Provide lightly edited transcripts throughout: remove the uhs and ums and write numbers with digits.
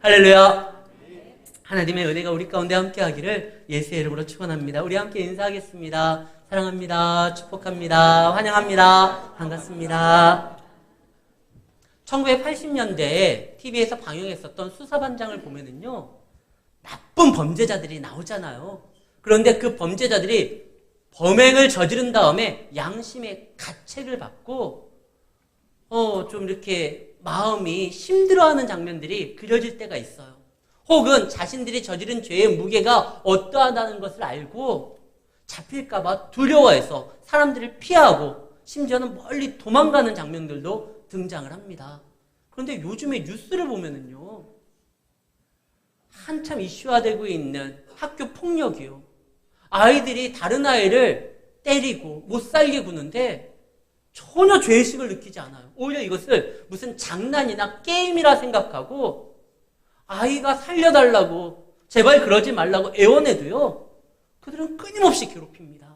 할렐루야. 하나님의 은혜가 우리 가운데 함께하기를 예수의 이름으로 축원합니다. 우리 함께 인사하겠습니다. 사랑합니다. 축복합니다. 환영합니다. 반갑습니다. 1980년대에 TV에서 방영했었던 수사반장을 보면은요, 나쁜 범죄자들이 나오잖아요. 그런데 그 범죄자들이 범행을 저지른 다음에 양심의 가책을 받고 좀 이렇게 마음이 힘들어하는 장면들이 그려질 때가 있어요. 혹은 자신들이 저지른 죄의 무게가 어떠하다는 것을 알고 잡힐까봐 두려워해서 사람들을 피하고 심지어는 멀리 도망가는 장면들도 등장을 합니다. 그런데 요즘에 뉴스를 보면은요, 한참 이슈화되고 있는 학교 폭력이요. 아이들이 다른 아이를 때리고 못 살게 구는데 전혀 죄의식을 느끼지 않아요. 오히려 이것을 무슨 장난이나 게임이라 생각하고 아이가 살려달라고 제발 그러지 말라고 애원해도요, 그들은 끊임없이 괴롭힙니다.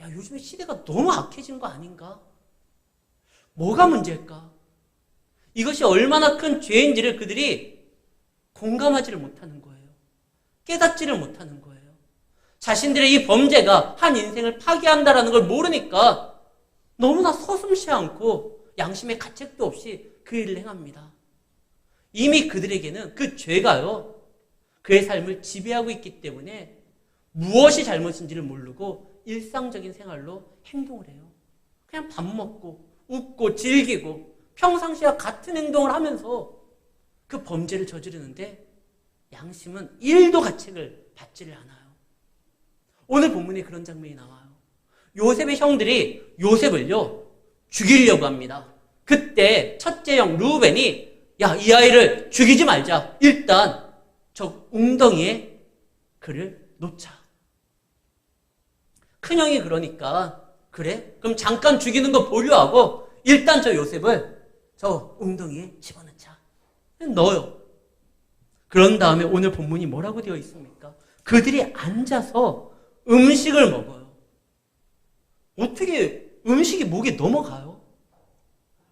야, 요즘에 시대가 너무 악해진 거 아닌가? 뭐가 문제일까? 이것이 얼마나 큰 죄인지를 그들이 공감하지를 못하는 거예요. 깨닫지를 못하는 거예요. 자신들의 이 범죄가 한 인생을 파괴한다라는 걸 모르니까 너무나 서슴지 않고 양심의 가책도 없이 그 일을 행합니다. 이미 그들에게는 그 죄가요, 그의 삶을 지배하고 있기 때문에 무엇이 잘못인지를 모르고 일상적인 생활로 행동을 해요. 그냥 밥 먹고 웃고 즐기고 평상시와 같은 행동을 하면서 그 범죄를 저지르는데 양심은 1도 가책을 받지를 않아요. 오늘 본문에 그런 장면이 나와요. 요셉의 형들이 요셉을요, 죽이려고 합니다. 그때 첫째 형 루벤이 야, 이 아이를 죽이지 말자. 일단 저 웅덩이에 그를 놓자. 큰형이 그러니까 그래? 그럼 잠깐 죽이는 거 보류하고 일단 저 요셉을 저 웅덩이에 집어넣자. 넣어요. 그런 다음에 오늘 본문이 뭐라고 되어 있습니까? 그들이 앉아서 음식을 먹어요. 어떻게 음식이 목에 넘어가요?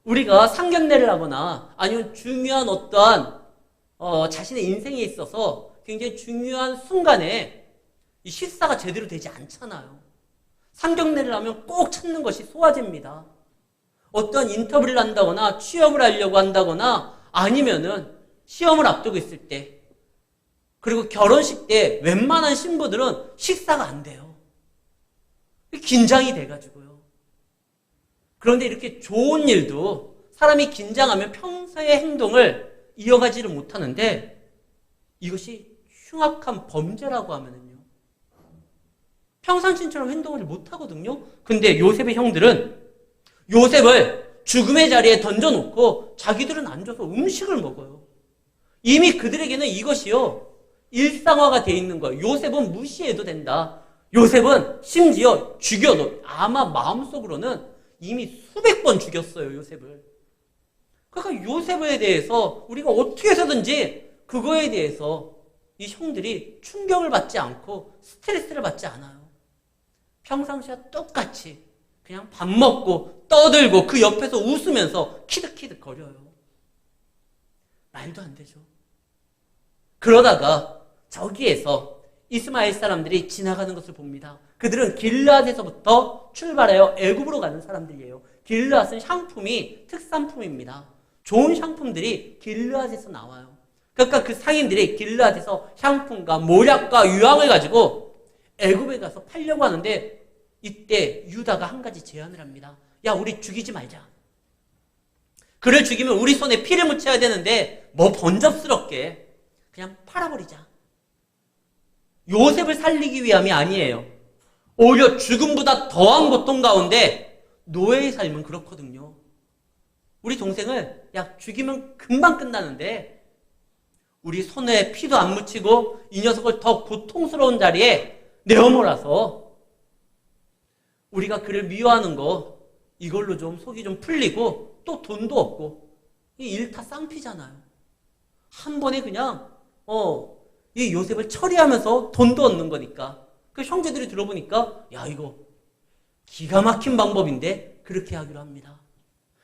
우리가 상견례를 하거나 아니면 중요한 어떠한 자신의 인생에 있어서 굉장히 중요한 순간에 이 식사가 제대로 되지 않잖아요. 상견례를 하면 꼭 찾는 것이 소화제입니다. 어떤 인터뷰를 한다거나 취업을 하려고 한다거나 아니면은 시험을 앞두고 있을 때, 그리고 결혼식 때 웬만한 신부들은 식사가 안 돼요. 긴장이 돼가지고요. 그런데 이렇게 좋은 일도 사람이 긴장하면 평소의 행동을 이어가지를 못하는데 이것이 흉악한 범죄라고 하면은요, 평상시처럼 행동을 못하거든요. 근데 요셉의 형들은 요셉을 죽음의 자리에 던져놓고 자기들은 앉아서 음식을 먹어요. 이미 그들에게는 이것이요, 일상화가 돼 있는 거예요. 요셉은 무시해도 된다. 요셉은 심지어 죽여도 아마 마음속으로는 이미 수백 번 죽였어요, 요셉을. 그러니까 요셉에 대해서 우리가 어떻게 해서든지 그거에 대해서 이 형들이 충격을 받지 않고 스트레스를 받지 않아요. 평상시와 똑같이 그냥 밥 먹고 떠들고 그 옆에서 웃으면서 키득키득 거려요. 말도 안 되죠. 그러다가 저기에서 이스마엘 사람들이 지나가는 것을 봅니다. 그들은 길르앗에서부터 출발하여 애굽으로 가는 사람들이에요. 길르앗은 향품이 특산품입니다. 좋은 향품들이 길르앗에서 나와요. 그러니까 그 상인들이 길르앗에서 향품과 모략과 유황을 가지고 애굽에 가서 팔려고 하는데 이때 유다가 한 가지 제안을 합니다. 야, 우리 죽이지 말자. 그를 죽이면 우리 손에 피를 묻혀야 되는데 뭐 번잡스럽게 그냥 팔아버리자. 요셉을 살리기 위함이 아니에요. 오히려 죽음보다 더한 고통 가운데 노예의 삶은 그렇거든요. 우리 동생을 야, 죽이면 금방 끝나는데 우리 손에 피도 안 묻히고 이 녀석을 더 고통스러운 자리에 내어몰아서 우리가 그를 미워하는 거 이걸로 좀 속이 좀 풀리고 또 돈도 없고 이 일타 쌍피잖아요. 한 번에 그냥 이 요셉을 처리하면서 돈도 얻는 거니까. 그 형제들이 들어보니까 야, 이거 기가 막힌 방법인데 그렇게 하기로 합니다.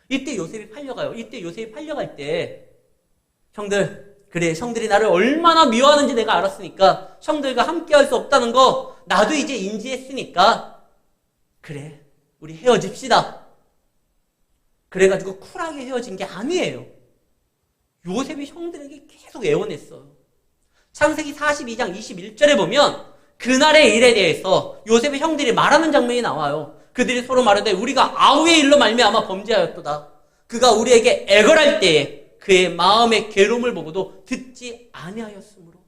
이때 요셉이 팔려가요. 이때 요셉이 팔려갈 때 형들, 그래, 형들이 나를 얼마나 미워하는지 내가 알았으니까 형들과 함께할 수 없다는 거 나도 이제 인지했으니까 그래, 우리 헤어집시다. 그래가지고 쿨하게 헤어진 게 아니에요. 요셉이 형들에게 계속 애원했어요. 창세기 42장 21절에 보면 그날의 일에 대해서 요셉의 형들이 말하는 장면이 나와요. 그들이 서로 말하되 우리가 아우의 일로 말미암아 범죄하였도다. 그가 우리에게 애걸할 때에 그의 마음의 괴로움을 보고도 듣지 아니하였으므로.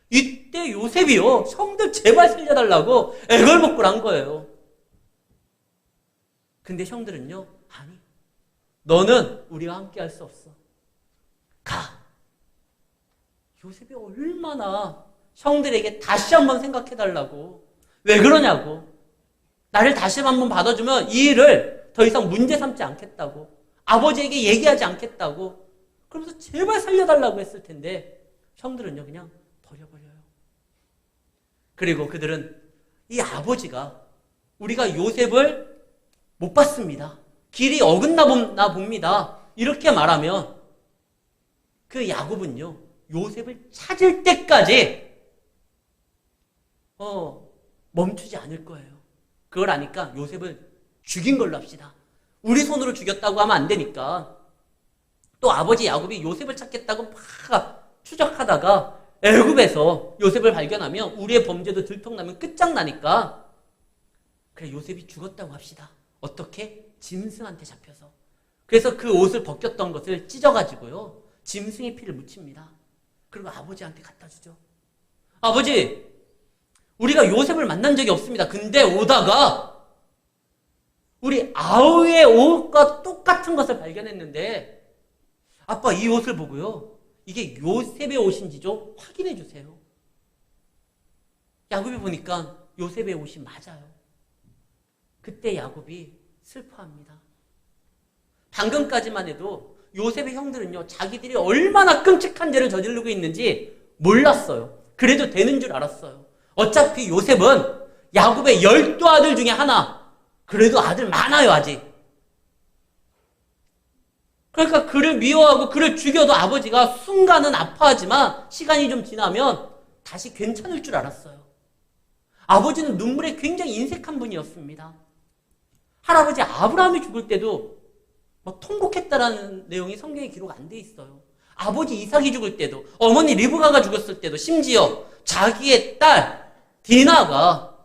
이때 요셉이요, 형들 제발 살려달라고 애걸복걸 한 거예요. 근데 형들은요, 아니, 너는 우리와 함께 할 수 없어. 가. 요셉이 얼마나 형들에게 다시 한번 생각해달라고, 왜 그러냐고, 나를 다시 한번 받아주면 이 일을 더 이상 문제 삼지 않겠다고, 아버지에게 얘기하지 않겠다고, 그러면서 제발 살려달라고 했을 텐데 형들은요 그냥 버려버려요. 그리고 그들은 이 아버지가 우리가 요셉을 못 봤습니다, 길이 어긋나 봅니다, 이렇게 말하면 그 야곱은요 요셉을 찾을 때까지 멈추지 않을 거예요. 그걸 아니까 요셉을 죽인 걸로 합시다. 우리 손으로 죽였다고 하면 안 되니까. 또 아버지 야곱이 요셉을 찾겠다고 막 추적하다가 애굽에서 요셉을 발견하면 우리의 범죄도 들통나면 끝장나니까 그래, 요셉이 죽었다고 합시다. 어떻게? 짐승한테 잡혀서. 그래서 그 옷을 벗겼던 것을 찢어가지고요 짐승의 피를 묻힙니다. 그리고 아버지한테 갖다 주죠. 아버지, 우리가 요셉을 만난 적이 없습니다. 근데 오다가 우리 아우의 옷과 똑같은 것을 발견했는데 아빠, 이 옷을 보고요 이게 요셉의 옷인지 좀 확인해 주세요. 야곱이 보니까 요셉의 옷이 맞아요. 그때 야곱이 슬퍼합니다. 방금까지만 해도 요셉의 형들은요 자기들이 얼마나 끔찍한 죄를 저지르고 있는지 몰랐어요. 그래도 되는 줄 알았어요. 어차피 요셉은 야곱의 12아들 중에 하나, 그래도 아들 많아요 아직. 그러니까 그를 미워하고 그를 죽여도 아버지가 순간은 아파하지만 시간이 좀 지나면 다시 괜찮을 줄 알았어요. 아버지는 눈물에 굉장히 인색한 분이었습니다. 할아버지 아브라함이 죽을 때도 막 통곡했다라는 내용이 성경에 기록 안 돼 있어요. 아버지 이삭이 죽을 때도, 어머니 리브가가 죽었을 때도, 심지어 자기의 딸 디나가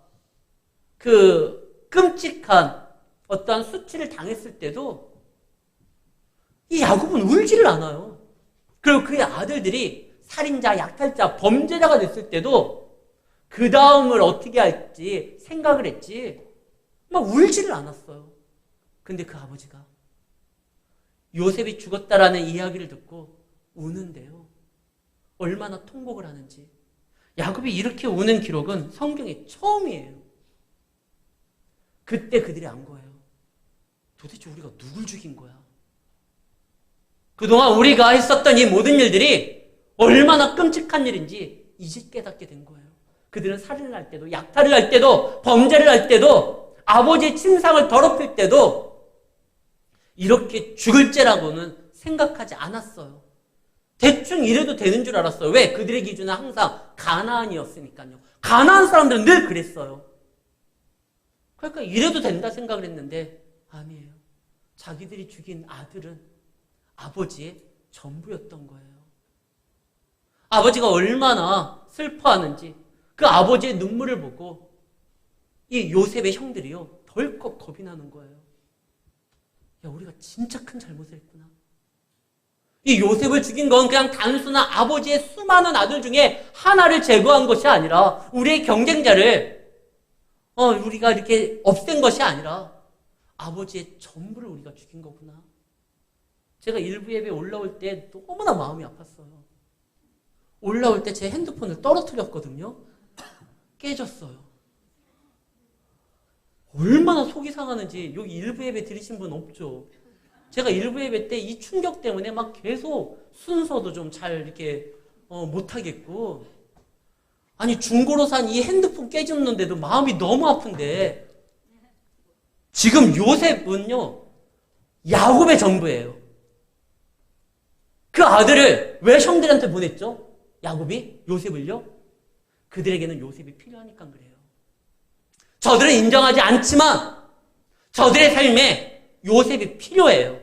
그 끔찍한 어떠한 수치를 당했을 때도 이 야곱은 울지를 않아요. 그리고 그의 아들들이 살인자, 약탈자, 범죄자가 됐을 때도 그 다음을 어떻게 할지 생각을 했지 막 울지를 않았어요. 근데 그 아버지가 요셉이 죽었다라는 이야기를 듣고 우는데요, 얼마나 통곡을 하는지. 야곱이 이렇게 우는 기록은 성경에 처음이에요. 그때 그들이 안 거예요. 도대체 우리가 누굴 죽인 거야? 그동안 우리가 했었던 이 모든 일들이 얼마나 끔찍한 일인지 이제 깨닫게 된 거예요. 그들은 살인을 할 때도, 약탈을 할 때도, 범죄를 할 때도, 아버지의 침상을 더럽힐 때도 이렇게 죽을 죄라고는 생각하지 않았어요. 대충 이래도 되는 줄 알았어요. 왜? 그들의 기준은 항상 가나안이었으니까요. 가나안 사람들은 늘 그랬어요. 그러니까 이래도 된다 생각을 했는데 아니에요. 자기들이 죽인 아들은 아버지의 전부였던 거예요. 아버지가 얼마나 슬퍼하는지 그 아버지의 눈물을 보고 이 요셉의 형들이요 덜컥 겁이 나는 거예요. 야, 우리가 진짜 큰 잘못을 했구나. 이 요셉을 죽인 건 그냥 단순한 아버지의 수많은 아들 중에 하나를 제거한 것이 아니라 우리의 경쟁자를 우리가 이렇게 없앤 것이 아니라 아버지의 전부를 우리가 죽인 거구나. 제가 일부 예배 올라올 때 너무나 마음이 아팠어요. 올라올 때 제 핸드폰을 떨어뜨렸거든요. 깨졌어요. 얼마나 속이 상하는지 여기 일부 예배 들으신 분 없죠? 제가 일부 예배 때 이 충격 때문에 막 계속 순서도 좀 잘 이렇게 못하겠고, 아니 중고로 산 이 핸드폰 깨졌는데도 마음이 너무 아픈데 지금 요셉은요 야곱의 전부예요. 그 아들을 왜 형들한테 보냈죠? 야곱이 요셉을요? 그들에게는 요셉이 필요하니까 그래요. 저들은 인정하지 않지만 저들의 삶에 요셉이 필요해요.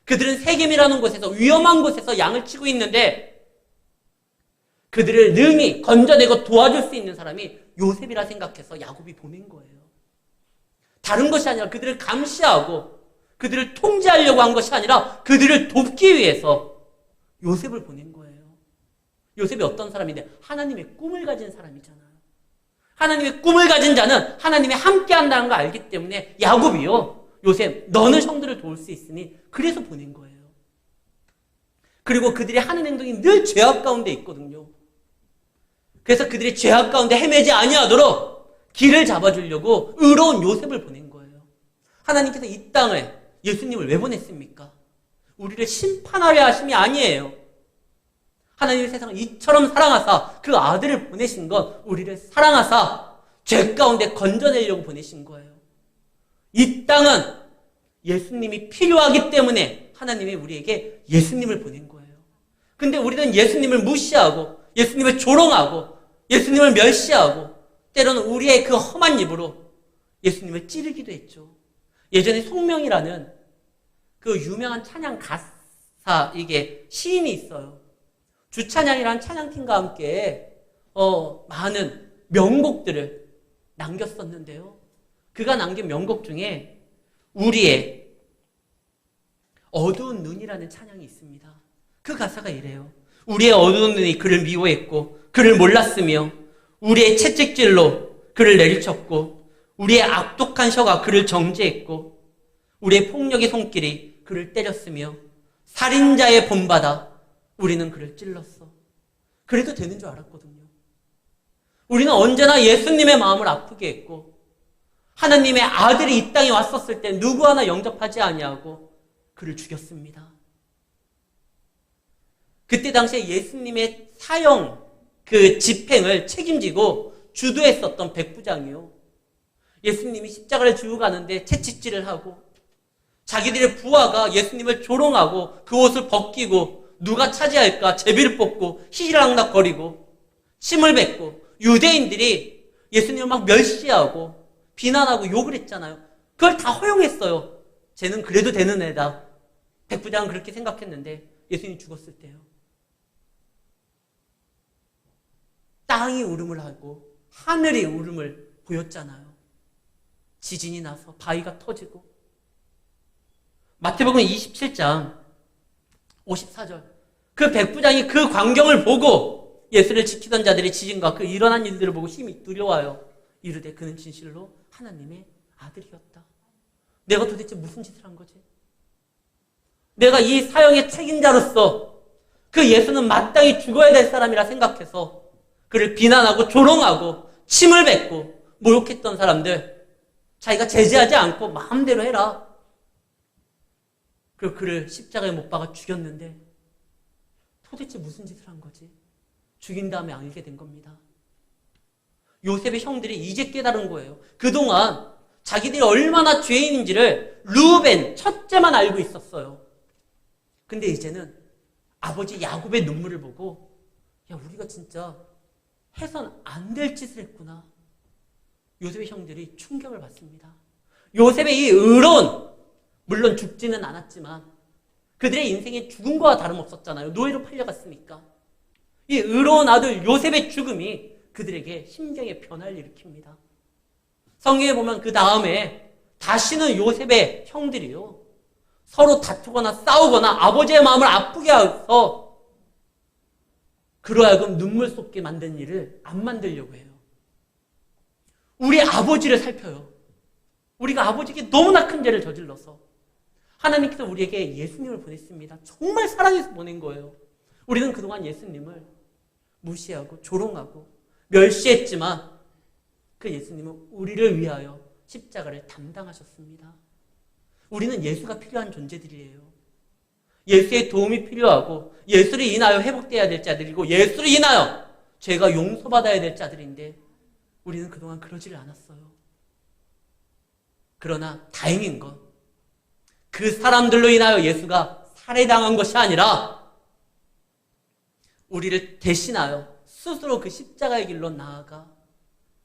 그들은 세겜이라는 곳에서 위험한 곳에서 양을 치고 있는데 그들을 능히 건져내고 도와줄 수 있는 사람이 요셉이라 생각해서 야곱이 보낸 거예요. 다른 것이 아니라 그들을 감시하고 그들을 통제하려고 한 것이 아니라 그들을 돕기 위해서 요셉을 보낸 거예요. 요셉이 어떤 사람인데 하나님의 꿈을 가진 사람이잖아요. 하나님의 꿈을 가진 자는 하나님이 함께 한다는 걸 알기 때문에 야곱이요, 요셉 너는 형들을 도울 수 있으니 그래서 보낸 거예요. 그리고 그들이 하는 행동이 늘 죄악 가운데 있거든요. 그래서 그들이 죄악 가운데 헤매지 아니하도록 길을 잡아주려고 의로운 요셉을 보낸 거예요. 하나님께서 이 땅에 예수님을 왜 보냈습니까? 우리를 심판하려 하심이 아니에요. 하나님의 세상을 이처럼 사랑하사 그 아들을 보내신 건 우리를 사랑하사 죄 가운데 건져내려고 보내신 거예요. 이 땅은 예수님이 필요하기 때문에 하나님이 우리에게 예수님을 보낸 거예요. 근데 우리는 예수님을 무시하고 예수님을 조롱하고 예수님을 멸시하고 때로는 우리의 그 험한 입으로 예수님을 찌르기도 했죠. 예전에 송명이라는 그 유명한 찬양 가사 이게 시인이 있어요. 주찬양이라는 찬양팀과 함께 많은 명곡들을 남겼었는데요. 그가 남긴 명곡 중에 우리의 어두운 눈이라는 찬양이 있습니다. 그 가사가 이래요. 우리의 어두운 눈이 그를 미워했고 그를 몰랐으며 우리의 채찍질로 그를 내리쳤고 우리의 악독한 혀가 그를 정죄했고 우리의 폭력의 손길이 그를 때렸으며 살인자의 본받아 우리는 그를 찔렀어. 그래도 되는 줄 알았거든요. 우리는 언제나 예수님의 마음을 아프게 했고 하나님의 아들이 이 땅에 왔었을 때 누구 하나 영접하지 아니하고 그를 죽였습니다. 그때 당시에 예수님의 사형 그 집행을 책임지고 주도했었던 백부장이요. 예수님이 십자가를 지고 가는데 채찍질을 하고 자기들의 부하가 예수님을 조롱하고 그 옷을 벗기고 누가 차지할까 제비를 뽑고 희희락락거리고 침을 뱉고 유대인들이 예수님을 막 멸시하고 비난하고 욕을 했잖아요. 그걸 다 허용했어요. 쟤는 그래도 되는 애다. 백부장은 그렇게 생각했는데 예수님이 죽었을 때요. 땅이 울음을 하고 하늘이 울음을 보였잖아요. 지진이 나서 바위가 터지고 마태복음 27장 54절 그 백부장이 그 광경을 보고 예수를 지키던 자들이 지진과 그 일어난 일들을 보고 힘이 두려워요. 이르되 그는 진실로 하나님의 아들이었다. 내가 도대체 무슨 짓을 한 거지? 내가 이 사형의 책임자로서 그 예수는 마땅히 죽어야 될 사람이라 생각해서 그를 비난하고 조롱하고 침을 뱉고 모욕했던 사람들 자기가 제지하지 않고 마음대로 해라. 그리고 그를 십자가에 못 박아 죽였는데 도대체 무슨 짓을 한 거지? 죽인 다음에 알게 된 겁니다. 요셉의 형들이 이제 깨달은 거예요. 그동안 자기들이 얼마나 죄인인지를 루벤 첫째만 알고 있었어요. 근데 이제는 아버지 야곱의 눈물을 보고 야 우리가 진짜 해선 안 될 짓을 했구나. 요셉의 형들이 충격을 받습니다. 요셉의 이 의로운 물론 죽지는 않았지만 그들의 인생에 죽음과 다름없었잖아요. 노예로 팔려갔으니까. 이 의로운 아들 요셉의 죽음이 그들에게 심경의 변화를 일으킵니다. 성경에 보면 그 다음에 다시는 요셉의 형들이요. 서로 다투거나 싸우거나 아버지의 마음을 아프게 해서 그로 하여금 눈물 쏟게 만든 일을 안 만들려고 해요. 우리 아버지를 살펴요. 우리가 아버지에게 너무나 큰 죄를 저질러서 하나님께서 우리에게 예수님을 보냈습니다. 정말 사랑해서 보낸 거예요. 우리는 그동안 예수님을 무시하고 조롱하고 멸시했지만 그 예수님은 우리를 위하여 십자가를 담당하셨습니다. 우리는 예수가 필요한 존재들이에요. 예수의 도움이 필요하고 예수를 인하여 회복되어야 될 자들이고 예수를 인하여 죄가 용서받아야 될 자들인데 우리는 그동안 그러지를 않았어요. 그러나 다행인 건 그 사람들로 인하여 예수가 살해당한 것이 아니라 우리를 대신하여 스스로 그 십자가의 길로 나아가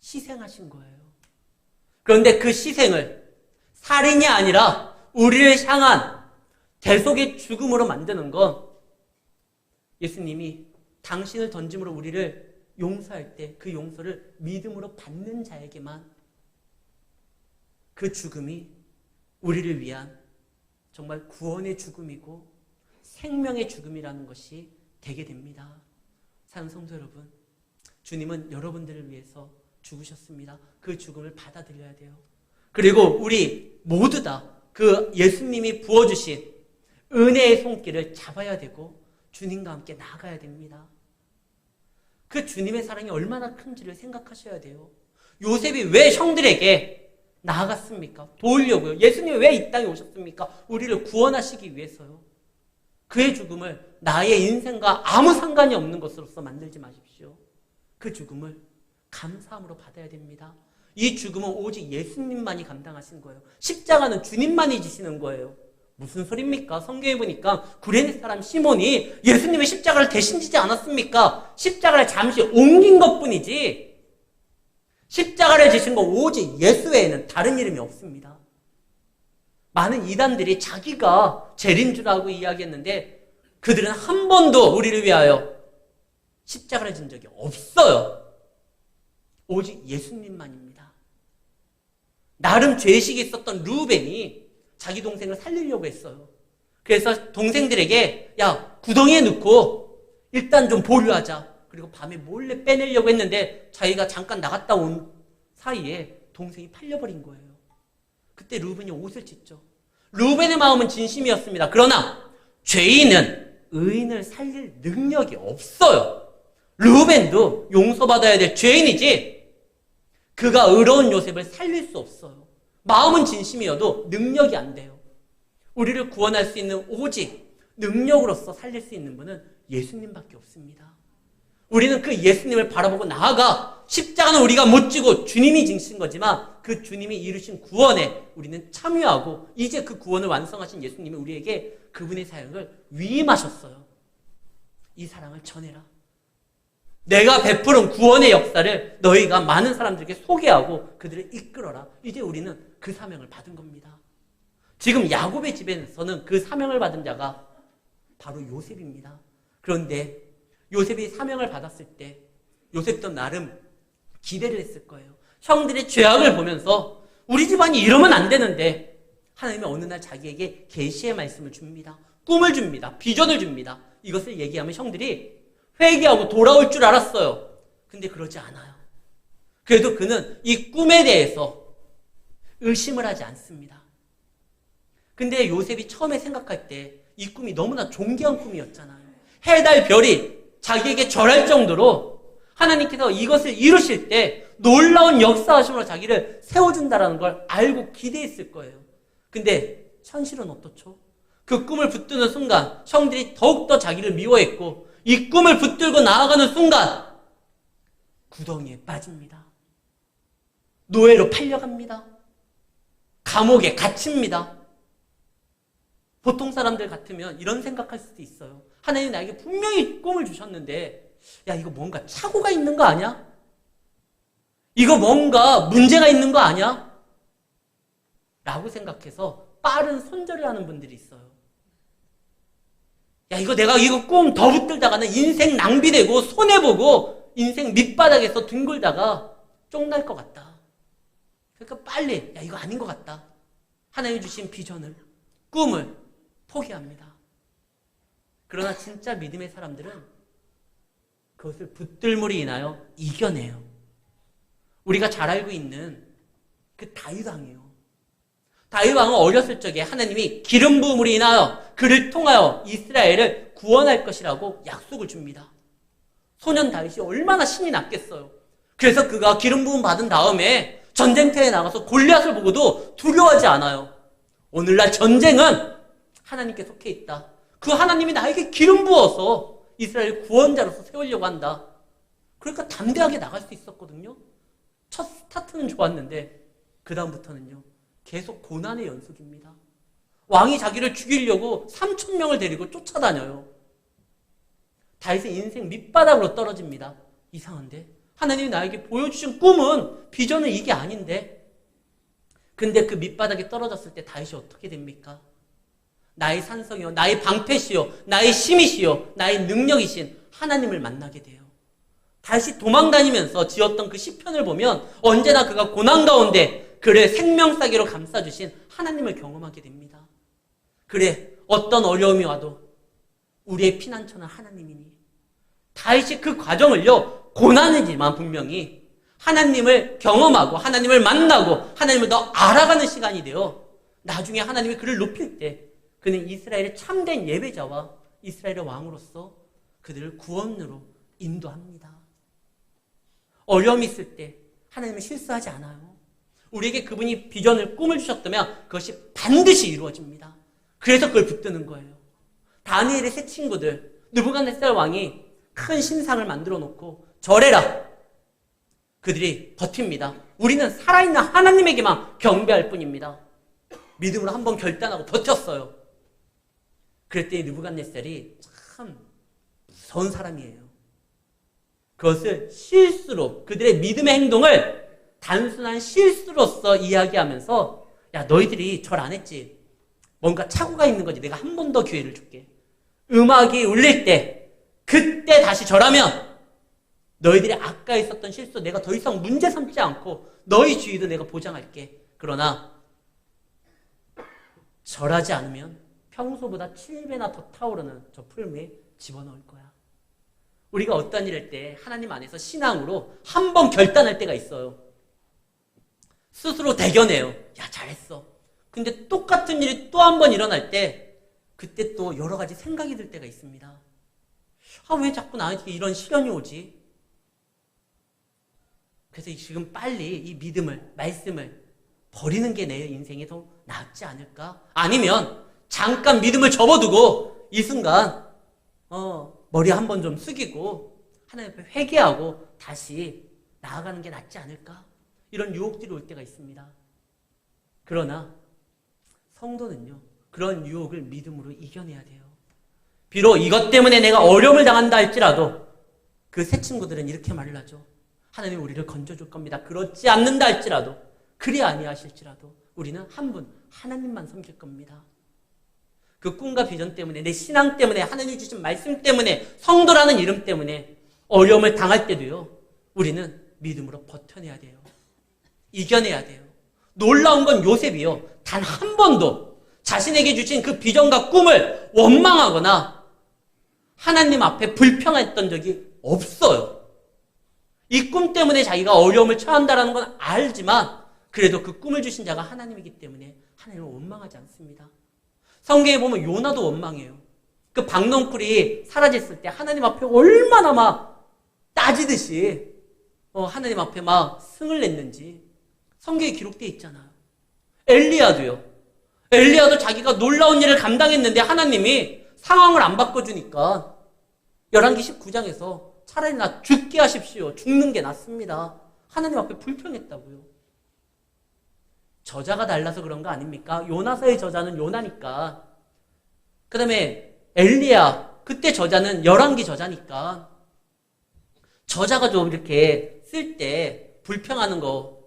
희생하신 거예요. 그런데 그 희생을 살인이 아니라 우리를 향한 대속의 죽음으로 만드는 건 예수님이 당신을 던짐으로 우리를 용서할 때 그 용서를 믿음으로 받는 자에게만 그 죽음이 우리를 위한 정말 구원의 죽음이고 생명의 죽음이라는 것이 되게 됩니다. 사랑하는 성도 여러분, 주님은 여러분들을 위해서 죽으셨습니다. 그 죽음을 받아들여야 돼요. 그리고 우리 모두 다 그 예수님이 부어주신 은혜의 손길을 잡아야 되고 주님과 함께 나아가야 됩니다. 그 주님의 사랑이 얼마나 큰지를 생각하셔야 돼요. 요셉이 왜 형들에게 나아갔습니까? 도우려고요. 예수님이 왜 이 땅에 오셨습니까? 우리를 구원하시기 위해서요. 그의 죽음을 나의 인생과 아무 상관이 없는 것으로서 만들지 마십시오. 그 죽음을 감사함으로 받아야 됩니다. 이 죽음은 오직 예수님만이 감당하신 거예요. 십자가는 주님만이 지시는 거예요. 무슨 소리입니까? 성경에 보니까 구레네 사람 시몬이 예수님의 십자가를 대신 지지 않았습니까? 십자가를 잠시 옮긴 것뿐이지 십자가를 지신 건 오직 예수 외에는 다른 이름이 없습니다. 많은 이단들이 자기가 죄인 줄 알고 이야기했는데 그들은 한 번도 우리를 위하여 십자가를 진 적이 없어요. 오직 예수님만입니다. 나름 죄의식이 있었던 루벤이 자기 동생을 살리려고 했어요. 그래서 동생들에게 야, 구덩이에 넣고 일단 좀 보류하자. 그리고 밤에 몰래 빼내려고 했는데 자기가 잠깐 나갔다 온 사이에 동생이 팔려버린 거예요. 그때 루벤이 옷을 찢죠. 루벤의 마음은 진심이었습니다. 그러나 죄인은 의인을 살릴 능력이 없어요. 루벤도 용서받아야 될 죄인이지 그가 의로운 요셉을 살릴 수 없어요. 마음은 진심이어도 능력이 안 돼요. 우리를 구원할 수 있는 오직 능력으로서 살릴 수 있는 분은 예수님밖에 없습니다. 우리는 그 예수님을 바라보고 나아가 십자가는 우리가 못 지고 주님이 지신 거지만 그 주님이 이루신 구원에 우리는 참여하고 이제 그 구원을 완성하신 예수님이 우리에게 그분의 사역을 위임하셨어요. 이 사랑을 전해라. 내가 베푸는 구원의 역사를 너희가 많은 사람들에게 소개하고 그들을 이끌어라. 이제 우리는 그 사명을 받은 겁니다. 지금 야곱의 집에서는 그 사명을 받은 자가 바로 요셉입니다. 그런데 요셉이 사명을 받았을 때 요셉도 나름 기대를 했을 거예요. 형들의 죄악을 보면서 우리 집안이 이러면 안 되는데 하나님이 어느 날 자기에게 계시의 말씀을 줍니다. 꿈을 줍니다. 비전을 줍니다. 이것을 얘기하면 형들이 회개하고 돌아올 줄 알았어요. 근데 그러지 않아요. 그래도 그는 이 꿈에 대해서 의심을 하지 않습니다. 근데 요셉이 처음에 생각할 때 이 꿈이 너무나 존귀한 꿈이었잖아요. 해, 달, 별이 자기에게 절할 정도로 하나님께서 이것을 이루실 때 놀라운 역사하심으로 자기를 세워준다는 걸 알고 기대했을 거예요. 근데 현실은 어떻죠? 그 꿈을 붙드는 순간 형들이 더욱더 자기를 미워했고 이 꿈을 붙들고 나아가는 순간 구덩이에 빠집니다. 노예로 팔려갑니다. 감옥에 갇힙니다. 보통 사람들 같으면 이런 생각할 수도 있어요. 하나님이 나에게 분명히 꿈을 주셨는데 야, 이거 뭔가 착오가 있는 거 아니야? 이거 뭔가 문제가 있는 거 아니야? 라고 생각해서 빠른 손절을 하는 분들이 있어요. 야, 내가 이거 꿈 더 붙들다가는 인생 낭비되고 손해보고 인생 밑바닥에서 둥글다가 쫑날 것 같다. 그러니까 빨리 야, 이거 아닌 것 같다. 하나님이 주신 비전을, 꿈을 포기합니다. 그러나 진짜 믿음의 사람들은 그것을 붙들물로 인하여 이겨내요. 우리가 잘 알고 있는 그 다윗 왕이에요. 다윗 왕은 어렸을 적에 하나님이 기름 부음으로 인하여 그를 통하여 이스라엘을 구원할 것이라고 약속을 줍니다. 소년 다윗이 얼마나 신이 났겠어요. 그래서 그가 기름 부음 받은 다음에 전쟁터에 나가서 골리앗을 보고도 두려워하지 않아요. 오늘날 전쟁은 하나님께 속해 있다. 그 하나님이 나에게 기름 부어서 이스라엘 구원자로서 세우려고 한다. 그러니까 담대하게 나갈 수 있었거든요. 첫 스타트는 좋았는데 그 다음부터는요. 계속 고난의 연속입니다. 왕이 자기를 죽이려고 3,000명을 데리고 쫓아다녀요. 다윗은 인생 밑바닥으로 떨어집니다. 이상한데? 하나님이 나에게 보여주신 꿈은, 비전은 이게 아닌데? 근데 그 밑바닥에 떨어졌을 때 다윗이 어떻게 됩니까? 나의 산성이요, 나의 방패시요, 나의 힘이시요, 나의 능력이신 하나님을 만나게 돼요. 다윗이 도망다니면서 지었던 그 시편을 보면 언제나 그가 고난 가운데 그를 생명싸개로 감싸주신 하나님을 경험하게 됩니다. 그래, 어떤 어려움이 와도 우리의 피난처는 하나님이니. 다윗이 그 과정을요, 고난이지만 분명히 하나님을 경험하고 하나님을 만나고 하나님을 더 알아가는 시간이 되어 나중에 하나님이 그를 높일 때 그는 이스라엘의 참된 예배자와 이스라엘의 왕으로서 그들을 구원으로 인도합니다. 어려움이 있을 때 하나님은 실수하지 않아요. 우리에게 그분이 비전을, 꿈을 주셨다면 그것이 반드시 이루어집니다. 그래서 그걸 붙드는 거예요. 다니엘의 세 친구들, 느부갓네살 왕이 큰 신상을 만들어 놓고 절해라. 그들이 버팁니다. 우리는 살아있는 하나님에게만 경배할 뿐입니다. 믿음으로 한번 결단하고 버텼어요. 그랬더니 느부갓네살이 참 무서운 사람이에요. 그것을 실수로, 그들의 믿음의 행동을 단순한 실수로서 이야기하면서, 야, 너희들이 절 안 했지. 뭔가 착오가 있는 거지. 내가 한 번 더 기회를 줄게. 음악이 울릴 때, 그때 다시 절하면 너희들이 아까 있었던 실수 내가 더 이상 문제 삼지 않고 너희 주의도 내가 보장할게. 그러나 절하지 않으면 평소보다 7배나 더 타오르는 저 풀무에 집어넣을 거야. 우리가 어떤 일을 때 하나님 안에서 신앙으로 한 번 결단할 때가 있어요. 스스로 대견해요. 야, 잘했어. 근데 똑같은 일이 또 한 번 일어날 때 그때 또 여러 가지 생각이 들 때가 있습니다. 아, 왜 자꾸 나한테 이런 시련이 오지? 그래서 지금 빨리 이 믿음을, 말씀을 버리는 게 내 인생에 더 낫지 않을까? 아니면 잠깐 믿음을 접어두고 이 순간 머리 한번 좀 숙이고 하나님 앞에 회개하고 다시 나아가는 게 낫지 않을까? 이런 유혹들이 올 때가 있습니다. 그러나 성도는요, 그런 유혹을 믿음으로 이겨내야 돼요. 비록 이것 때문에 내가 어려움을 당한다 할지라도 그 세 친구들은 이렇게 말을 하죠. 하나님 우리를 건져줄 겁니다. 그렇지 않는다 할지라도, 그리 아니하실지라도 우리는 한 분, 하나님만 섬길 겁니다. 그 꿈과 비전 때문에, 내 신앙 때문에, 하나님이 주신 말씀 때문에, 성도라는 이름 때문에 어려움을 당할 때도요, 우리는 믿음으로 버텨내야 돼요. 이겨내야 돼요. 놀라운 건 요셉이요, 단 한 번도 자신에게 주신 그 비전과 꿈을 원망하거나 하나님 앞에 불평했던 적이 없어요. 이 꿈 때문에 자기가 어려움을 처한다는 건 알지만 그래도 그 꿈을 주신 자가 하나님이기 때문에 하나님을 원망하지 않습니다. 성경에 보면 요나도 원망해요. 그 박넝쿨이 사라졌을 때 하나님 앞에 얼마나 막 따지듯이 하나님 앞에 막 승을 냈는지 성경에 기록되어 있잖아요. 엘리야도요. 엘리야도 자기가 놀라운 일을 감당했는데 하나님이 상황을 안 바꿔주니까 열왕기 19장에서 차라리 나 죽게 하십시오. 죽는 게 낫습니다. 하나님 앞에 불평했다고요. 저자가 달라서 그런 거 아닙니까? 요나서의 저자는 요나니까. 그 다음에 엘리야, 그때 저자는 열왕기 저자니까. 저자가 좀 이렇게 쓸 때 불평하는 거,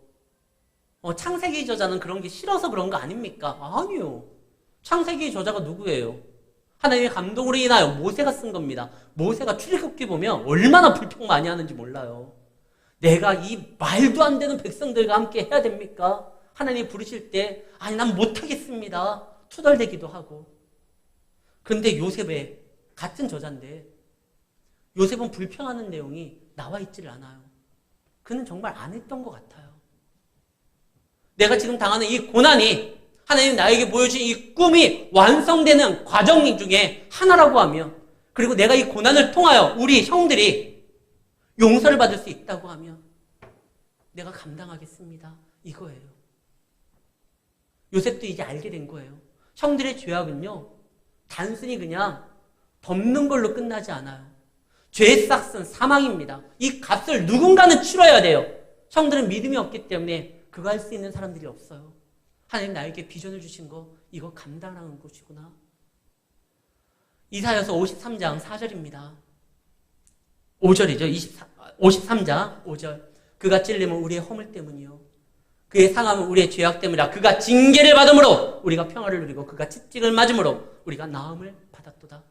창세기 저자는 그런 게 싫어서 그런 거 아닙니까? 아니요. 창세기 저자가 누구예요? 하나님의 감동으로 인하여 모세가 쓴 겁니다. 모세가 출애굽기 보면 얼마나 불평 많이 하는지 몰라요. 내가 이 말도 안 되는 백성들과 함께 해야 됩니까? 하나님이 부르실 때 아니 난 못하겠습니다. 투덜대기도 하고. 근데 요셉의 같은 저자인데 요셉은 불평하는 내용이 나와 있지를 않아요. 그는 정말 안 했던 것 같아요. 내가 지금 당하는 이 고난이 하나님 나에게 보여주신 이 꿈이 완성되는 과정 중에 하나라고 하며, 그리고 내가 이 고난을 통하여 우리 형들이 용서를 받을 수 있다고 하며 내가 감당하겠습니다. 이거예요. 요셉도 이제 알게 된 거예요. 형들의 죄악은요, 단순히 그냥 덮는 걸로 끝나지 않아요. 죄의 싹은 사망입니다. 이 값을 누군가는 치러야 돼요. 형들은 믿음이 없기 때문에 그거 할 수 있는 사람들이 없어요. 하나님 나에게 비전을 주신 거 이거 감당하는 것이구나. 이사야서 53장 4절입니다. 5절이죠. 53장 5절. 그가 찔림은 우리의 허물 때문이요. 그의 상함은 우리의 죄악 때문이라. 그가 징계를 받음으로 우리가 평화를 누리고 그가 채찍을 맞음으로 우리가 나음을 받았도다.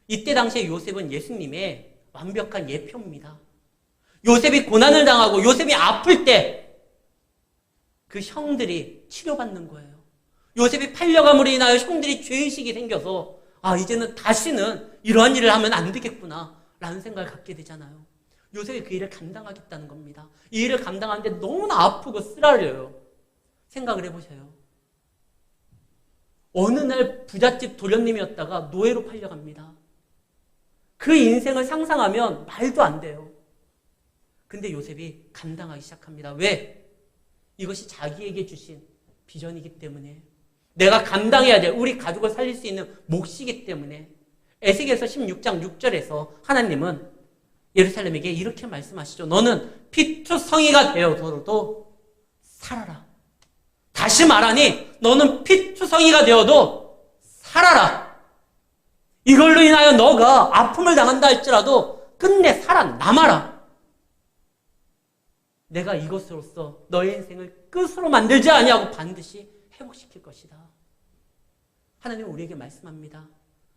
이때 당시에 요셉은 예수님의 완벽한 예표입니다. 요셉이 고난을 당하고 요셉이 아플 때 그 형들이 치료받는 거예요. 요셉이 팔려감으로 인하여 형들이 죄의식이 생겨서 이제는 다시는 이러한 일을 하면 안 되겠구나 라는 생각을 갖게 되잖아요. 요셉이 그 일을 감당하겠다는 겁니다. 이 일을 감당하는데 너무나 아프고 쓰라려요. 생각을 해보세요. 어느 날 부잣집 도련님이었다가 노예로 팔려갑니다. 그 인생을 상상하면 말도 안 돼요. 근데 요셉이 감당하기 시작합니다. 왜? 이것이 자기에게 주신 비전이기 때문에, 내가 감당해야 될 우리 가족을 살릴 수 있는 몫이기 때문에. 에스겔서 16장 6절에서 하나님은 예루살렘에게 이렇게 말씀하시죠. 너는 피투성이가 되어서도 살아라. 다시 말하니 너는 피투성이가 되어도 살아라. 이걸로 인하여 너가 아픔을 당한다 할지라도 끝내 살아남아라. 내가 이것으로써 너의 인생을 끝으로 만들지 아니하고 반드시 회복시킬 것이다. 하나님은 우리에게 말씀합니다.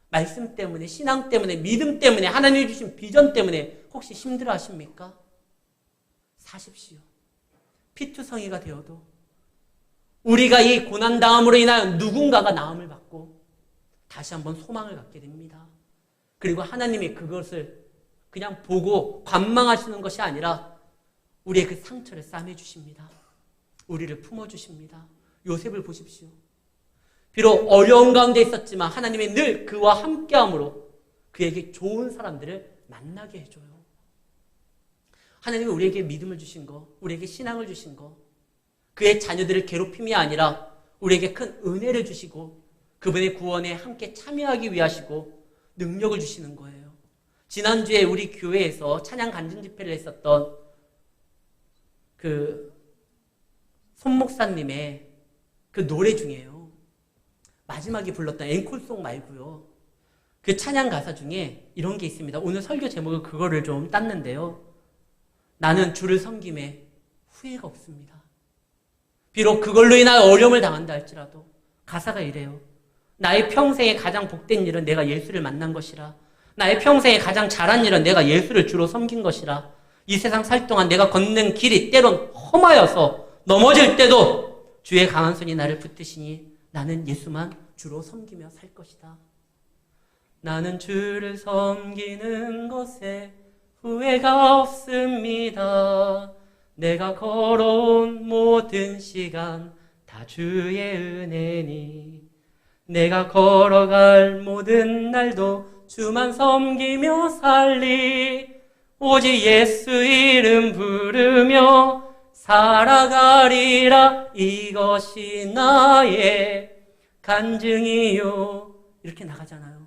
말씀 때문에, 신앙 때문에, 믿음 때문에, 하나님이 주신 비전 때문에 혹시 힘들어 하십니까? 사십시오. 피투성이가 되어도 우리가 이 고난당함으로 인하여 누군가가 나음을 받고 다시 한번 소망을 갖게 됩니다. 그리고 하나님이 그것을 그냥 보고 관망하시는 것이 아니라 우리의 그 상처를 싸매주십니다. 우리를 품어주십니다. 요셉을 보십시오. 비록 어려운 가운데 있었지만 하나님이 늘 그와 함께함으로 그에게 좋은 사람들을 만나게 해줘요. 하나님이 우리에게 믿음을 주신 거, 우리에게 신앙을 주신 거, 그의 자녀들을 괴롭힘이 아니라 우리에게 큰 은혜를 주시고 그분의 구원에 함께 참여하기 위하시고 능력을 주시는 거예요. 지난주에 우리 교회에서 찬양 간증 집회를 했었던 그 손목사님의 그 노래 중에요. 마지막에 불렀던 앵콜송 말고요. 그 찬양 가사 중에 이런 게 있습니다. 오늘 설교 제목을 그거를 좀 땄는데요. 나는 주를 섬김에 후회가 없습니다. 비록 그걸로 인하여 어려움을 당한다 할지라도 가사가 이래요. 나의 평생에 가장 복된 일은 내가 예수를 만난 것이라. 나의 평생에 가장 잘한 일은 내가 예수를 주로 섬긴 것이라. 이 세상 살 동안 내가 걷는 길이 때론 험하여서 넘어질 때도 주의 강한 손이 나를 붙드시니 나는 예수만 주로 섬기며 살 것이다. 나는 주를 섬기는 것에 후회가 없습니다. 내가 걸어온 모든 시간 다 주의 은혜니 내가 걸어갈 모든 날도 주만 섬기며 살리 오직 예수 이름 부르며 살아가리라. 이것이 나의 간증이요. 이렇게 나가잖아요.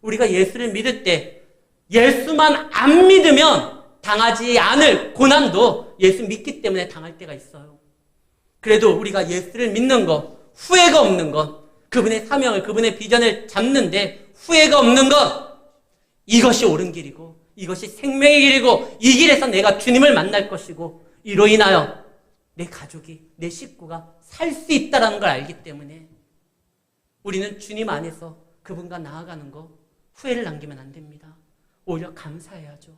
우리가 예수를 믿을 때 예수만 안 믿으면 당하지 않을 고난도 예수 믿기 때문에 당할 때가 있어요. 그래도 우리가 예수를 믿는 것, 후회가 없는 것, 그분의 사명을, 그분의 비전을 잡는데 후회가 없는 것, 이것이 옳은 길이고 이것이 생명의 길이고 이 길에서 내가 주님을 만날 것이고 이로 인하여 내 가족이, 내 식구가 살 수 있다는 걸 알기 때문에 우리는 주님 안에서 그분과 나아가는 거 후회를 남기면 안 됩니다. 오히려 감사해야죠.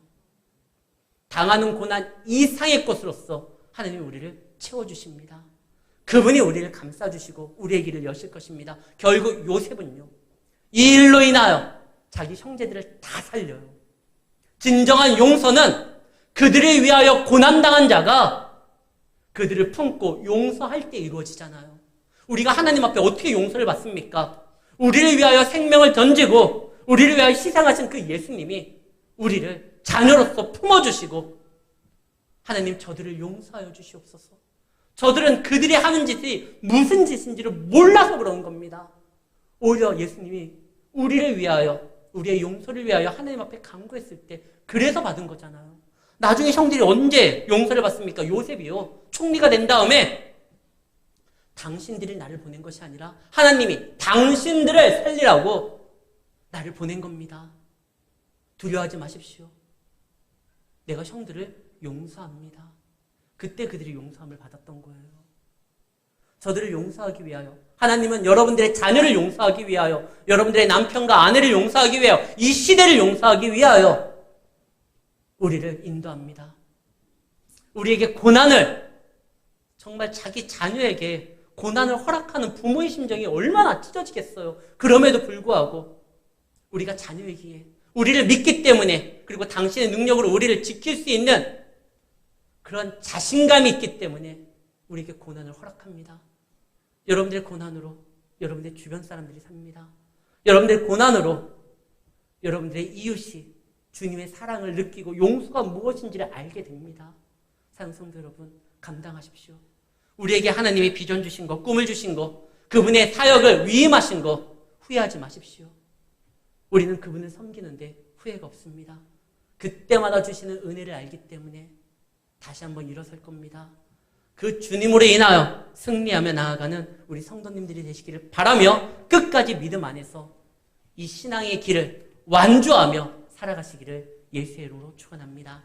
당하는 고난 이상의 것으로서 하나님이 우리를 채워주십니다. 그분이 우리를 감싸주시고 우리의 길을 여실 것입니다. 결국 요셉은요, 이 일로 인하여 자기 형제들을 다 살려요. 진정한 용서는 그들을 위하여 고난당한 자가 그들을 품고 용서할 때 이루어지잖아요. 우리가 하나님 앞에 어떻게 용서를 받습니까? 우리를 위하여 생명을 던지고 우리를 위하여 희생하신 그 예수님이 우리를 자녀로서 품어주시고 하나님 저들을 용서하여 주시옵소서. 저들은 그들이 하는 짓이 무슨 짓인지를 몰라서 그런 겁니다. 오히려 예수님이 우리를 위하여, 우리의 용서를 위하여 하나님 앞에 간구했을 때 그래서 받은 거잖아요. 나중에 형들이 언제 용서를 받습니까? 요셉이요, 총리가 된 다음에 당신들이 나를 보낸 것이 아니라 하나님이 당신들을 살리라고 나를 보낸 겁니다. 두려워하지 마십시오. 내가 형들을 용서합니다. 그때 그들이 용서함을 받았던 거예요. 저들을 용서하기 위하여, 하나님은 여러분들의 자녀를 용서하기 위하여, 여러분들의 남편과 아내를 용서하기 위하여, 이 시대를 용서하기 위하여 우리를 인도합니다. 우리에게 고난을, 정말 자기 자녀에게 고난을 허락하는 부모의 심정이 얼마나 찢어지겠어요. 그럼에도 불구하고 우리가 자녀이기에, 우리를 믿기 때문에, 그리고 당신의 능력으로 우리를 지킬 수 있는 그런 자신감이 있기 때문에 우리에게 고난을 허락합니다. 여러분들의 고난으로 여러분들의 주변 사람들이 삽니다. 여러분들의 고난으로 여러분들의 이웃이 주님의 사랑을 느끼고 용서가 무엇인지를 알게 됩니다. 사랑하는 성도 여러분, 감당하십시오. 우리에게 하나님의 비전 주신 것, 꿈을 주신 것, 그분의 사역을 위임하신 것 후회하지 마십시오. 우리는 그분을 섬기는데 후회가 없습니다. 그때마다 주시는 은혜를 알기 때문에 다시 한번 일어설 겁니다. 그 주님으로 인하여 승리하며 나아가는 우리 성도님들이 되시기를 바라며 끝까지 믿음 안에서 이 신앙의 길을 완주하며 살아가시기를 예수의 이름으로 축원합니다.